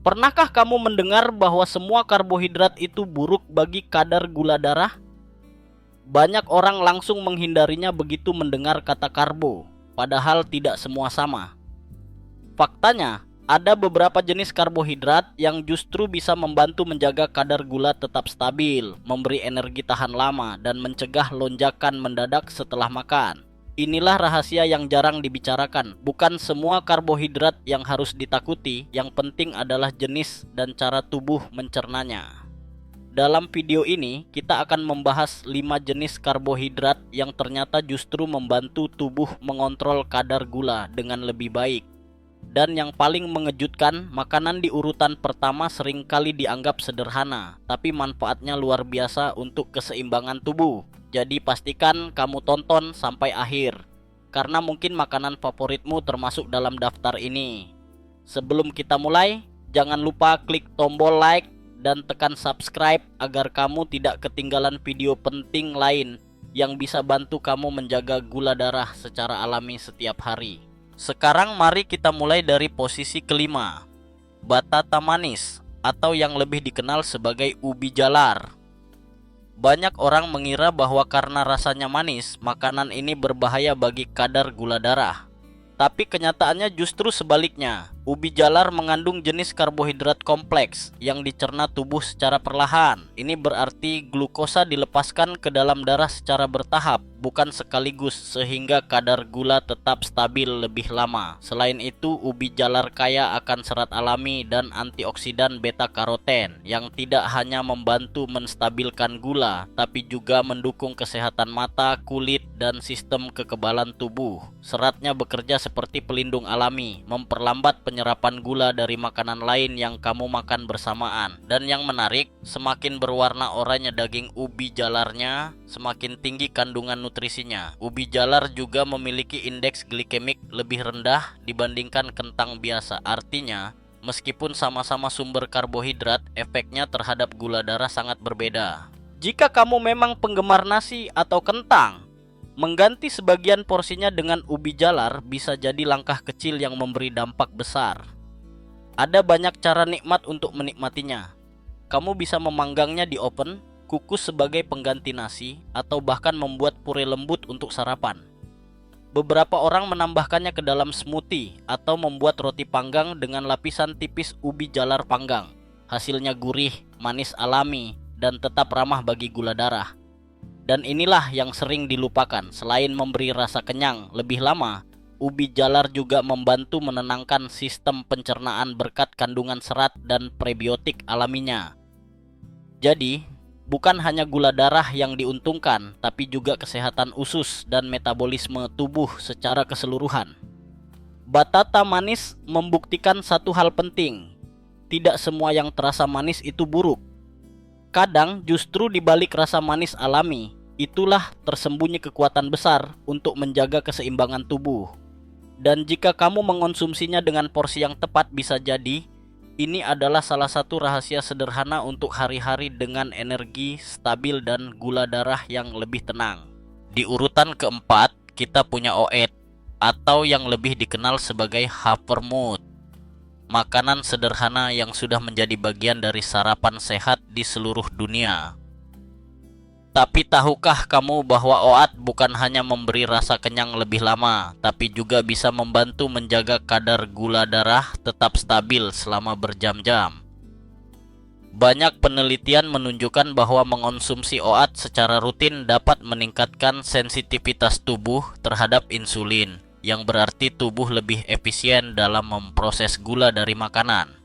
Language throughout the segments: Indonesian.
Pernahkah kamu mendengar bahwa semua karbohidrat itu buruk bagi kadar gula darah? Banyak orang langsung menghindarinya begitu mendengar kata karbo, padahal tidak semua sama. Faktanya, ada beberapa jenis karbohidrat yang justru bisa membantu menjaga kadar gula tetap stabil, memberi energi tahan lama, dan mencegah lonjakan mendadak setelah makan. Inilah rahasia yang jarang dibicarakan. Bukan semua karbohidrat yang harus ditakuti, yang penting adalah jenis dan cara tubuh mencernanya. Dalam video ini, kita akan membahas 5 jenis karbohidrat yang ternyata justru membantu tubuh mengontrol kadar gula dengan lebih baik. Dan yang paling mengejutkan, makanan di urutan pertama seringkali dianggap sederhana, tapi manfaatnya luar biasa untuk keseimbangan tubuh. Jadi pastikan kamu tonton sampai akhir, karena mungkin makanan favoritmu termasuk dalam daftar ini. Sebelum kita mulai, jangan lupa klik tombol like dan tekan subscribe agar kamu tidak ketinggalan video penting lain yang bisa bantu kamu menjaga gula darah secara alami setiap hari. Sekarang mari kita mulai dari posisi kelima, batata manis atau yang lebih dikenal sebagai ubi jalar. Banyak orang mengira bahwa karena rasanya manis, makanan ini berbahaya bagi kadar gula darah. Tapi kenyataannya justru sebaliknya. Ubi jalar mengandung jenis karbohidrat kompleks yang dicerna tubuh secara perlahan. Ini berarti glukosa dilepaskan ke dalam darah secara bertahap, bukan sekaligus, sehingga kadar gula tetap stabil lebih lama. Selain itu, ubi jalar kaya akan serat alami dan antioksidan beta-karoten yang tidak hanya membantu menstabilkan gula, tapi juga mendukung kesehatan mata, kulit, dan sistem kekebalan tubuh. Seratnya bekerja seperti pelindung alami, memperlambat penyerapan gula dari makanan lain yang kamu makan bersamaan. Dan yang menarik, semakin berwarna oranye daging ubi jalarnya, semakin tinggi kandungan nutrisinya. Ubi jalar juga memiliki indeks glikemik lebih rendah dibandingkan kentang biasa. Artinya, meskipun sama-sama sumber karbohidrat, efeknya terhadap gula darah sangat berbeda. Jika kamu memang penggemar nasi atau kentang, mengganti sebagian porsinya dengan ubi jalar bisa jadi langkah kecil yang memberi dampak besar. Ada banyak cara nikmat untuk menikmatinya. Kamu bisa memanggangnya di oven, kukus sebagai pengganti nasi, atau bahkan membuat puree lembut untuk sarapan. Beberapa orang menambahkannya ke dalam smoothie atau membuat roti panggang dengan lapisan tipis ubi jalar panggang. Hasilnya gurih, manis alami, dan tetap ramah bagi gula darah. Dan inilah yang sering dilupakan. Selain memberi rasa kenyang lebih lama, ubi jalar juga membantu menenangkan sistem pencernaan berkat kandungan serat dan prebiotik alaminya. Jadi, bukan hanya gula darah yang diuntungkan, tapi juga kesehatan usus dan metabolisme tubuh secara keseluruhan. Batata manis membuktikan satu hal penting. Tidak semua yang terasa manis itu buruk. Kadang justru di balik rasa manis alami, itulah tersembunyi kekuatan besar untuk menjaga keseimbangan tubuh. Dan jika kamu mengonsumsinya dengan porsi yang tepat, bisa jadi ini adalah salah satu rahasia sederhana untuk hari-hari dengan energi stabil dan gula darah yang lebih tenang. Di urutan keempat, kita punya oat atau yang lebih dikenal sebagai havermut. Makanan sederhana yang sudah menjadi bagian dari sarapan sehat di seluruh dunia. Tapi tahukah kamu bahwa oat bukan hanya memberi rasa kenyang lebih lama, tapi juga bisa membantu menjaga kadar gula darah tetap stabil selama berjam-jam. Banyak penelitian menunjukkan bahwa mengonsumsi oat secara rutin dapat meningkatkan sensitivitas tubuh terhadap insulin, yang berarti tubuh lebih efisien dalam memproses gula dari makanan.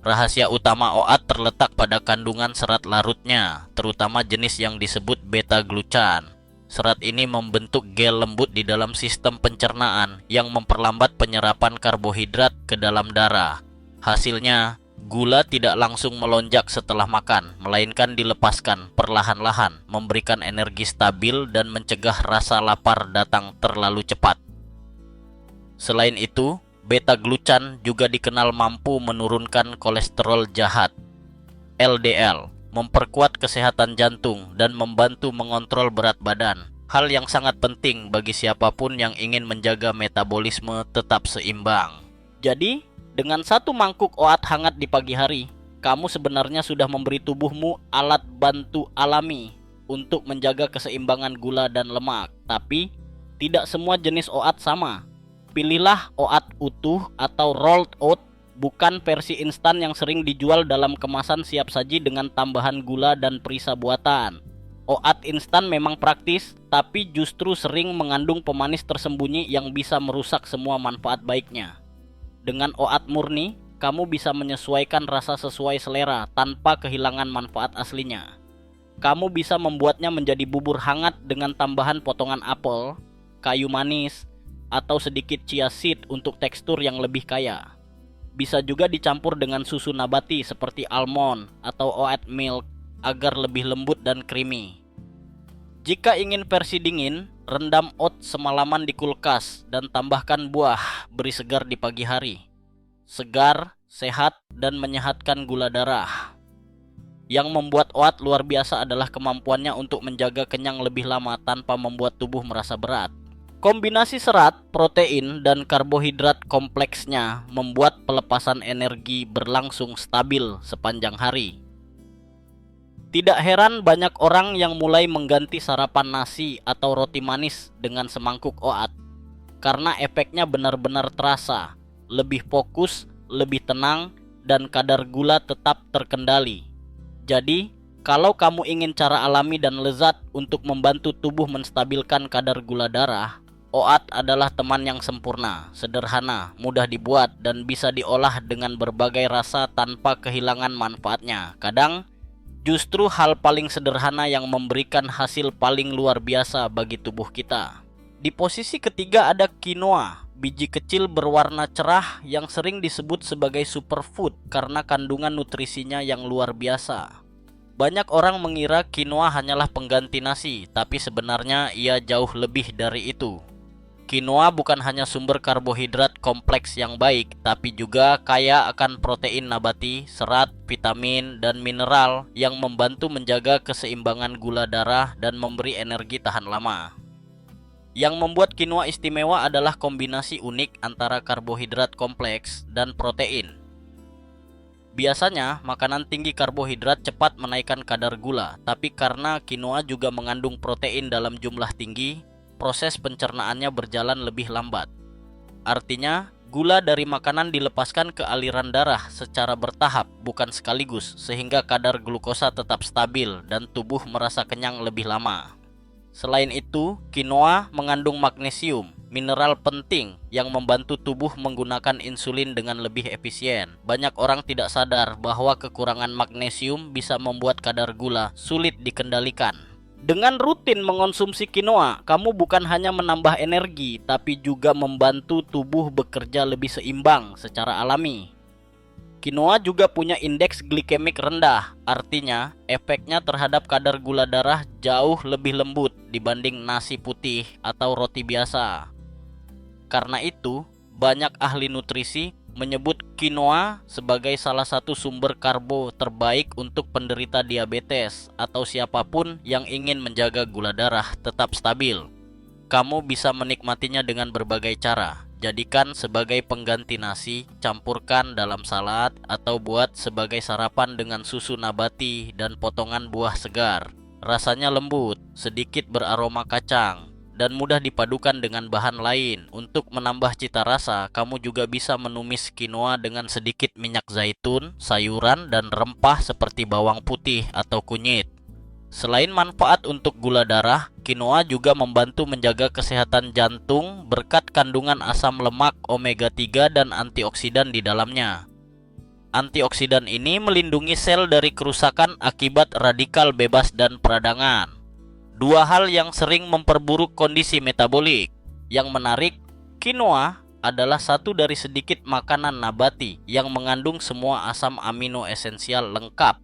Rahasia utama oat terletak pada kandungan serat larutnya, terutama jenis yang disebut beta-glucan. Serat ini membentuk gel lembut di dalam sistem pencernaan yang memperlambat penyerapan karbohidrat ke dalam darah. Hasilnya, gula tidak langsung melonjak setelah makan, melainkan dilepaskan perlahan-lahan, memberikan energi stabil dan mencegah rasa lapar datang terlalu cepat. Selain itu, beta-glucan juga dikenal mampu menurunkan kolesterol jahat, LDL, memperkuat kesehatan jantung, dan membantu mengontrol berat badan. Hal yang sangat penting bagi siapapun yang ingin menjaga metabolisme tetap seimbang. Jadi, Dengan 1 mangkuk oat hangat di pagi hari, kamu sebenarnya sudah memberi tubuhmu alat bantu alami untuk menjaga keseimbangan gula dan lemak. Tapi, tidak semua jenis oat sama. Pilihlah oat utuh atau rolled oat, bukan versi instan yang sering dijual dalam kemasan siap saji dengan tambahan gula dan perisa buatan. Oat instan memang praktis, tapi justru sering mengandung pemanis tersembunyi yang bisa merusak semua manfaat baiknya. Dengan oat murni, kamu bisa menyesuaikan rasa sesuai selera tanpa kehilangan manfaat aslinya. Kamu bisa membuatnya menjadi bubur hangat dengan tambahan potongan apel, kayu manis, atau sedikit chia seed untuk tekstur yang lebih kaya. Bisa juga dicampur dengan susu nabati seperti almond atau oat milk agar lebih lembut dan creamy. Jika ingin versi dingin, rendam oat semalaman di kulkas dan tambahkan buah beri segar di pagi hari. Segar, sehat, dan menyehatkan gula darah. Yang membuat oat luar biasa adalah kemampuannya untuk menjaga kenyang lebih lama tanpa membuat tubuh merasa berat. Kombinasi serat, protein, dan karbohidrat kompleksnya membuat pelepasan energi berlangsung stabil sepanjang hari. Tidak heran banyak orang yang mulai mengganti sarapan nasi atau roti manis dengan semangkuk oat, karena efeknya benar-benar terasa, lebih fokus, lebih tenang, dan kadar gula tetap terkendali. Jadi, kalau kamu ingin cara alami dan lezat untuk membantu tubuh menstabilkan kadar gula darah, oat adalah teman yang sempurna, sederhana, mudah dibuat, dan bisa diolah dengan berbagai rasa tanpa kehilangan manfaatnya. Kadang, justru hal paling sederhana yang memberikan hasil paling luar biasa bagi tubuh kita. Di posisi ketiga ada quinoa, biji kecil berwarna cerah yang sering disebut sebagai superfood karena kandungan nutrisinya yang luar biasa. Banyak orang mengira quinoa hanyalah pengganti nasi, tapi sebenarnya ia jauh lebih dari itu. Quinoa bukan hanya sumber karbohidrat kompleks yang baik, tapi juga kaya akan protein nabati, serat, vitamin, dan mineral yang membantu menjaga keseimbangan gula darah dan memberi energi tahan lama. Yang membuat quinoa istimewa adalah kombinasi unik antara karbohidrat kompleks dan protein. Biasanya, makanan tinggi karbohidrat cepat menaikkan kadar gula, tapi karena quinoa juga mengandung protein dalam jumlah tinggi, proses pencernaannya berjalan lebih lambat. Artinya, gula dari makanan dilepaskan ke aliran darah secara bertahap, bukan sekaligus, sehingga kadar glukosa tetap stabil dan tubuh merasa kenyang lebih lama. Selain itu, quinoa mengandung magnesium, mineral penting yang membantu tubuh menggunakan insulin dengan lebih efisien. Banyak orang tidak sadar bahwa kekurangan magnesium bisa membuat kadar gula sulit dikendalikan. Dengan rutin mengonsumsi quinoa, kamu bukan hanya menambah energi, tapi juga membantu tubuh bekerja lebih seimbang secara alami. Quinoa juga punya indeks glikemik rendah, artinya efeknya terhadap kadar gula darah jauh lebih lembut dibanding nasi putih atau roti biasa. Karena itu, banyak ahli nutrisi menyebut quinoa sebagai salah satu sumber karbo terbaik untuk penderita diabetes atau siapapun yang ingin menjaga gula darah tetap stabil. Kamu bisa menikmatinya dengan berbagai cara. Jadikan sebagai pengganti nasi, campurkan dalam salad, atau buat sebagai sarapan dengan susu nabati dan potongan buah segar. Rasanya lembut, sedikit beraroma kacang, dan mudah dipadukan dengan bahan lain. Untuk menambah cita rasa, kamu juga bisa menumis quinoa dengan sedikit minyak zaitun, sayuran, dan rempah seperti bawang putih atau kunyit. Selain manfaat untuk gula darah, quinoa juga membantu menjaga kesehatan jantung berkat kandungan asam lemak omega 3 dan antioksidan di dalamnya. Antioksidan ini melindungi sel dari kerusakan akibat radikal bebas dan peradangan. Dua hal yang sering memperburuk kondisi metabolik. Yang menarik, quinoa adalah satu dari sedikit makanan nabati yang mengandung semua asam amino esensial lengkap.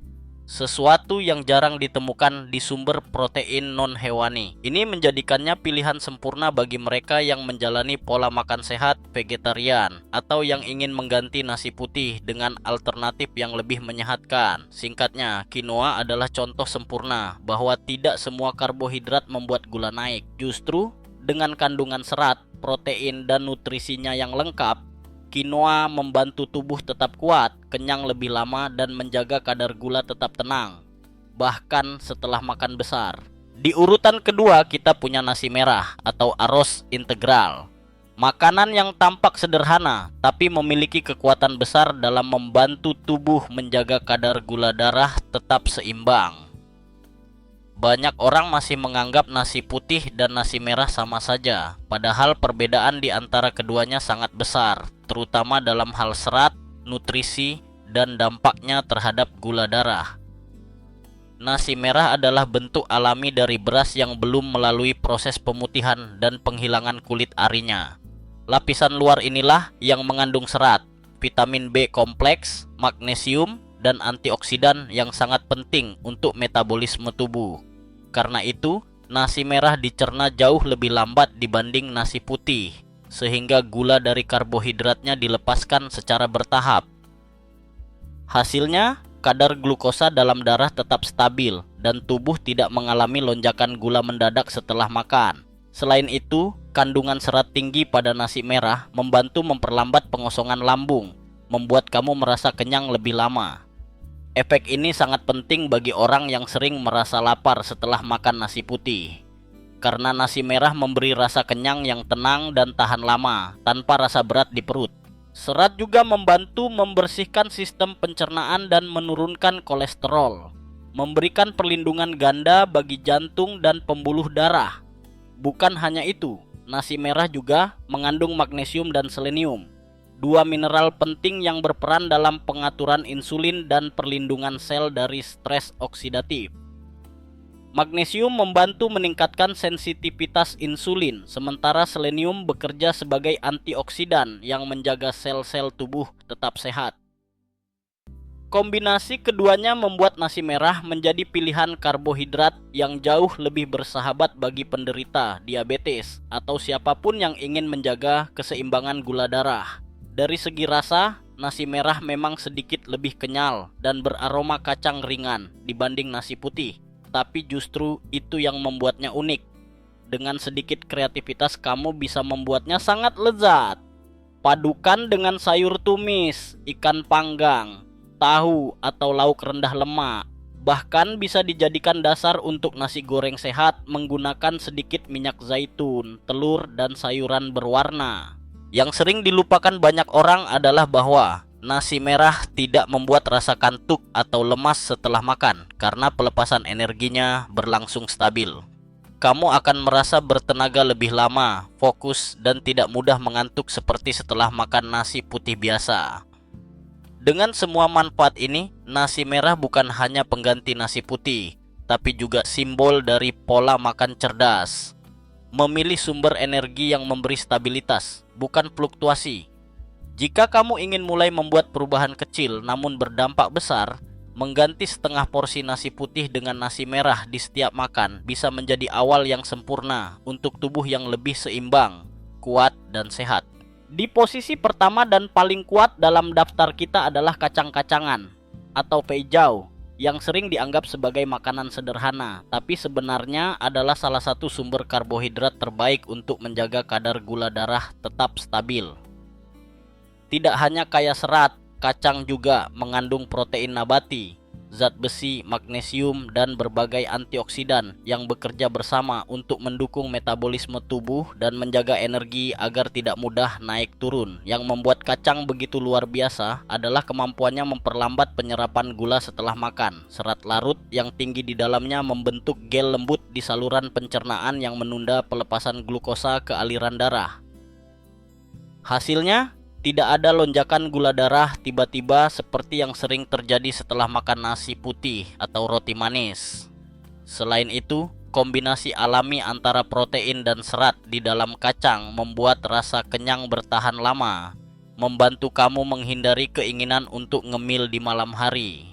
Sesuatu yang jarang ditemukan di sumber protein non-hewani. Ini menjadikannya pilihan sempurna bagi mereka yang menjalani pola makan sehat vegetarian atau yang ingin mengganti nasi putih dengan alternatif yang lebih menyehatkan. Singkatnya, quinoa adalah contoh sempurna bahwa tidak semua karbohidrat membuat gula naik. Justru dengan kandungan serat, protein, dan nutrisinya yang lengkap, Quinoa membantu tubuh tetap kuat, kenyang lebih lama, dan menjaga kadar gula tetap tenang, bahkan setelah makan besar. Di urutan kedua kita punya nasi merah atau arroz integral. Makanan yang tampak sederhana, tapi memiliki kekuatan besar dalam membantu tubuh menjaga kadar gula darah tetap seimbang. Banyak orang masih menganggap nasi putih dan nasi merah sama saja, padahal perbedaan di antara keduanya sangat besar, terutama dalam hal serat, nutrisi, dan dampaknya terhadap gula darah. Nasi merah adalah bentuk alami dari beras yang belum melalui proses pemutihan dan penghilangan kulit arinya. Lapisan luar inilah yang mengandung serat, vitamin B kompleks, magnesium, dan antioksidan yang sangat penting untuk metabolisme tubuh. Karena itu, nasi merah dicerna jauh lebih lambat dibanding nasi putih, sehingga gula dari karbohidratnya dilepaskan secara bertahap. Hasilnya, kadar glukosa dalam darah tetap stabil dan tubuh tidak mengalami lonjakan gula mendadak setelah makan. Selain itu, kandungan serat tinggi pada nasi merah membantu memperlambat pengosongan lambung, membuat kamu merasa kenyang lebih lama. Efek ini sangat penting bagi orang yang sering merasa lapar setelah makan nasi putih, karena nasi merah memberi rasa kenyang yang tenang dan tahan lama, tanpa rasa berat di perut. Serat juga membantu membersihkan sistem pencernaan dan menurunkan kolesterol, memberikan perlindungan ganda bagi jantung dan pembuluh darah. Bukan hanya itu, nasi merah juga mengandung magnesium dan selenium, dua mineral penting yang berperan dalam pengaturan insulin dan perlindungan sel dari stres oksidatif. Magnesium membantu meningkatkan sensitivitas insulin, sementara selenium bekerja sebagai antioksidan yang menjaga sel-sel tubuh tetap sehat. Kombinasi keduanya membuat nasi merah menjadi pilihan karbohidrat yang jauh lebih bersahabat bagi penderita diabetes atau siapapun yang ingin menjaga keseimbangan gula darah. Dari segi rasa, nasi merah memang sedikit lebih kenyal dan beraroma kacang ringan dibanding nasi putih. Tapi justru itu yang membuatnya unik. Dengan sedikit kreativitas kamu bisa membuatnya sangat lezat. Padukan dengan sayur tumis, ikan panggang, tahu atau lauk rendah lemak. Bahkan bisa dijadikan dasar untuk nasi goreng sehat menggunakan sedikit minyak zaitun, telur, dan sayuran berwarna. Yang sering dilupakan banyak orang adalah bahwa nasi merah tidak membuat rasa kantuk atau lemas setelah makan karena pelepasan energinya berlangsung stabil. Kamu akan merasa bertenaga lebih lama, fokus, dan tidak mudah mengantuk seperti setelah makan nasi putih biasa. Dengan semua manfaat ini, nasi merah bukan hanya pengganti nasi putih, tapi juga simbol dari pola makan cerdas. Memilih sumber energi yang memberi stabilitas, bukan fluktuasi. Jika kamu ingin mulai membuat perubahan kecil namun berdampak besar, mengganti setengah porsi nasi putih dengan nasi merah di setiap makan bisa menjadi awal yang sempurna untuk tubuh yang lebih seimbang, kuat, dan sehat. Di posisi pertama dan paling kuat dalam daftar kita adalah kacang-kacangan atau peijao, yang sering dianggap sebagai makanan sederhana, tapi sebenarnya adalah salah satu sumber karbohidrat terbaik untuk menjaga kadar gula darah tetap stabil. Tidak hanya kaya serat, kacang juga mengandung protein nabati, zat besi, magnesium, dan berbagai antioksidan yang bekerja bersama untuk mendukung metabolisme tubuh dan menjaga energi agar tidak mudah naik turun. Yang membuat kacang begitu luar biasa adalah kemampuannya memperlambat penyerapan gula setelah makan. Serat larut yang tinggi di dalamnya membentuk gel lembut di saluran pencernaan yang menunda pelepasan glukosa ke aliran darah. Hasilnya, tidak ada lonjakan gula darah tiba-tiba seperti yang sering terjadi setelah makan nasi putih atau roti manis. Selain itu, kombinasi alami antara protein dan serat di dalam kacang membuat rasa kenyang bertahan lama, membantu kamu menghindari keinginan untuk ngemil di malam hari.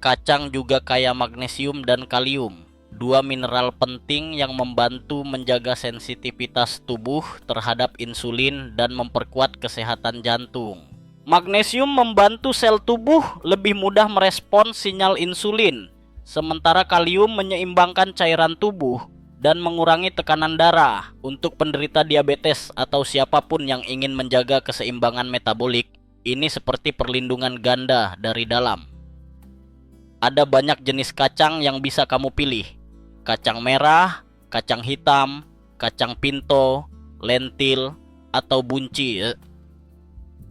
Kacang juga kaya magnesium dan kalium, dua mineral penting yang membantu menjaga sensitivitas tubuh terhadap insulin dan memperkuat kesehatan jantung. Magnesium membantu sel tubuh lebih mudah merespons sinyal insulin, sementara kalium menyeimbangkan cairan tubuh dan mengurangi tekanan darah. Untuk penderita diabetes atau siapapun yang ingin menjaga keseimbangan metabolik, ini seperti perlindungan ganda dari dalam. Ada banyak jenis kacang yang bisa kamu pilih. Kacang merah, kacang hitam, kacang pinto, lentil, atau bunci.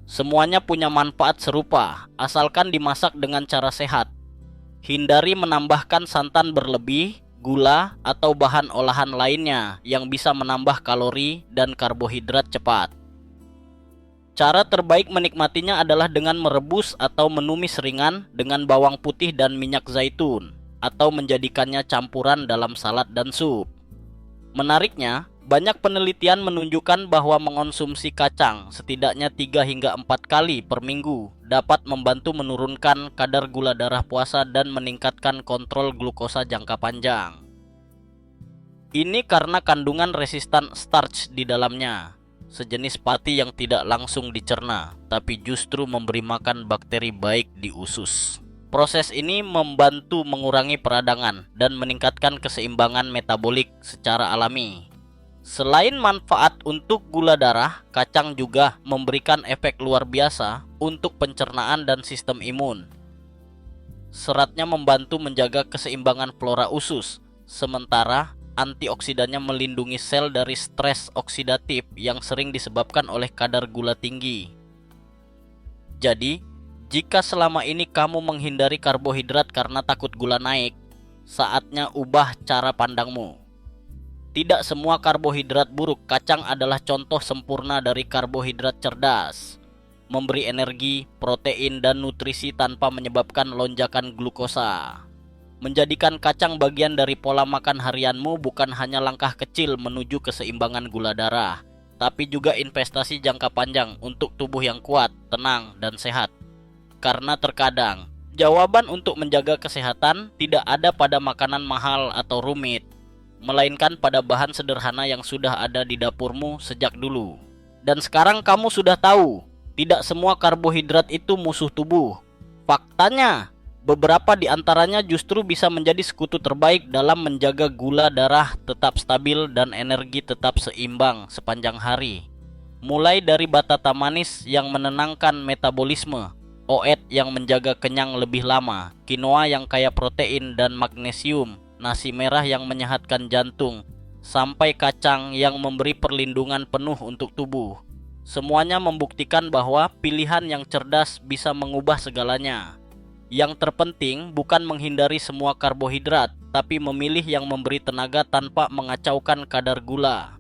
Semuanya punya manfaat serupa, asalkan dimasak dengan cara sehat. Hindari menambahkan santan berlebih, gula, atau bahan olahan lainnya yang bisa menambah kalori dan karbohidrat cepat. Cara terbaik menikmatinya adalah dengan merebus atau menumis ringan dengan bawang putih dan minyak zaitun, atau menjadikannya campuran dalam salad dan sup. Menariknya, banyak penelitian menunjukkan bahwa mengonsumsi kacang setidaknya 3 hingga 4 kali per minggu dapat membantu menurunkan kadar gula darah puasa dan meningkatkan kontrol glukosa jangka panjang. Ini karena kandungan resistan starch di dalamnya, sejenis pati yang tidak langsung dicerna, tapi justru memberi makan bakteri baik di usus. Proses ini membantu mengurangi peradangan dan meningkatkan keseimbangan metabolik secara alami. Selain manfaat untuk gula darah, kacang juga memberikan efek luar biasa untuk pencernaan dan sistem imun. Seratnya membantu menjaga keseimbangan flora usus, sementara antioksidannya melindungi sel dari stres oksidatif yang sering disebabkan oleh kadar gula tinggi. Jadi, jika selama ini kamu menghindari karbohidrat karena takut gula naik, saatnya ubah cara pandangmu. Tidak semua karbohidrat buruk. Kacang adalah contoh sempurna dari karbohidrat cerdas, memberi energi, protein, dan nutrisi tanpa menyebabkan lonjakan glukosa. Menjadikan kacang bagian dari pola makan harianmu bukan hanya langkah kecil menuju keseimbangan gula darah, tapi juga investasi jangka panjang untuk tubuh yang kuat, tenang, dan sehat. Karena terkadang, jawaban untuk menjaga kesehatan tidak ada pada makanan mahal atau rumit, melainkan pada bahan sederhana yang sudah ada di dapurmu sejak dulu. Dan sekarang kamu sudah tahu, tidak semua karbohidrat itu musuh tubuh. Faktanya, beberapa di antaranya justru bisa menjadi sekutu terbaik dalam menjaga gula darah tetap stabil dan energi tetap seimbang sepanjang hari. Mulai dari batata manis yang menenangkan metabolisme, oat yang menjaga kenyang lebih lama, quinoa yang kaya protein dan magnesium, nasi merah yang menyehatkan jantung, sampai kacang yang memberi perlindungan penuh untuk tubuh. Semuanya membuktikan bahwa pilihan yang cerdas bisa mengubah segalanya. Yang terpenting bukan menghindari semua karbohidrat, tapi memilih yang memberi tenaga tanpa mengacaukan kadar gula.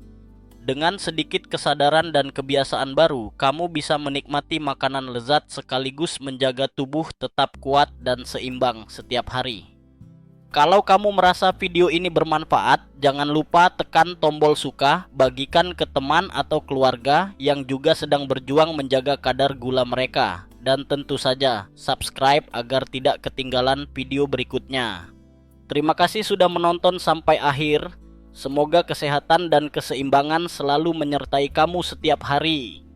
Dengan sedikit kesadaran dan kebiasaan baru, kamu bisa menikmati makanan lezat sekaligus menjaga tubuh tetap kuat dan seimbang setiap hari. Kalau kamu merasa video ini bermanfaat, jangan lupa tekan tombol suka, bagikan ke teman atau keluarga yang juga sedang berjuang menjaga kadar gula mereka. Dan tentu saja, subscribe agar tidak ketinggalan video berikutnya. Terima kasih sudah menonton sampai akhir. Semoga kesehatan dan keseimbangan selalu menyertai kamu setiap hari.